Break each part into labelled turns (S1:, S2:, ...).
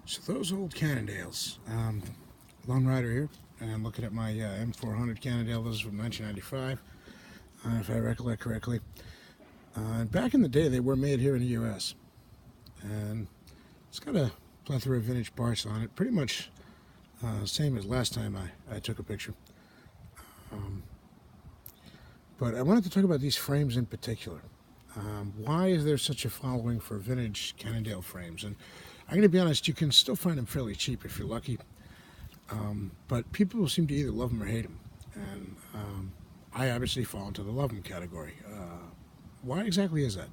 S1: So those old Cannondales, lone rider here, and I'm looking at my M400 Cannondale. This is from 1995, if I recollect correctly. And back in the day, they were made here in the U.S. And it's got a plethora of vintage parts on it, pretty much same as last time I took a picture. But I wanted to talk about these frames in particular. Why is there such a following for vintage Cannondale frames? And I'm going to be honest, you can still find them fairly cheap if you're lucky. But people seem to either love them or hate them. And I obviously fall into the love them category. Why exactly is that?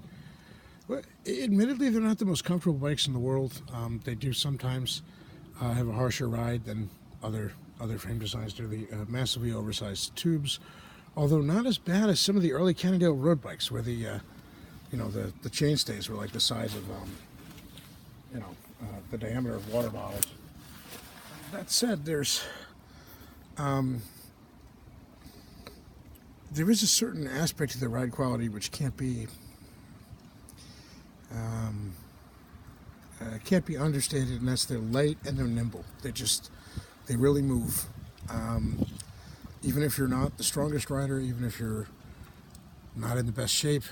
S1: Well, admittedly, they're not the most comfortable bikes in the world. They do sometimes have a harsher ride than other frame designs do. The massively oversized tubes, although not as bad as some of the early Cannondale road bikes, where the chainstays were like the size of the diameter of water bottles. That said, there is a certain aspect to the ride quality which can't be understated, and that's they're light and they're nimble. They really move. Even if you're not the strongest rider, even if you're not in the best shape,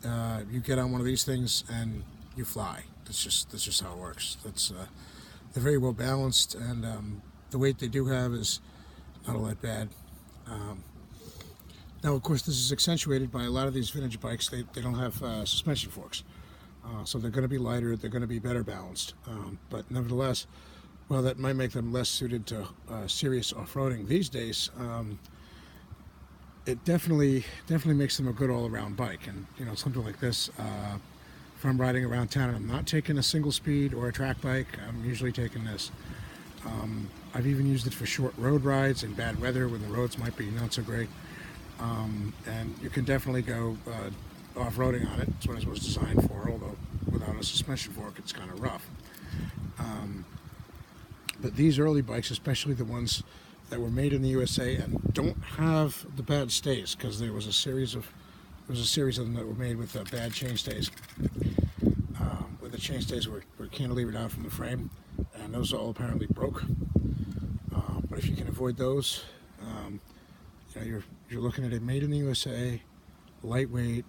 S1: you get on one of these things and you fly. That's just how it works. They're very well balanced, and the weight they do have is not all that bad. Now, of course, this is accentuated by a lot of these vintage bikes. They don't have suspension forks, so they're going to be lighter. They're going to be better balanced. But nevertheless, well, that might make them less suited to serious off-roading these days. It definitely makes them a good all-around bike. And something like this, if I'm riding around town and I'm not taking a single speed or a track bike, I'm usually taking this. I've even used it for short road rides in bad weather when the roads might be not so great. And you can definitely go off-roading on it. That's what it was designed for, although without a suspension fork it's kind of rough. But these early bikes, especially the ones that were made in the USA and don't have the bad stays, because there was a series of them that were made with bad chainstays, where the chainstays were cantilevered out from the frame, and those all apparently broke. But if you can avoid those, you're looking at a made in the USA, lightweight,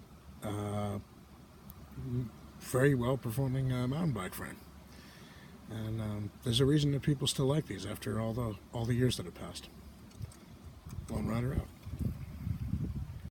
S1: very well performing mountain bike frame. And there's a reason that people still like these after all the years that have passed. Lone Rider out.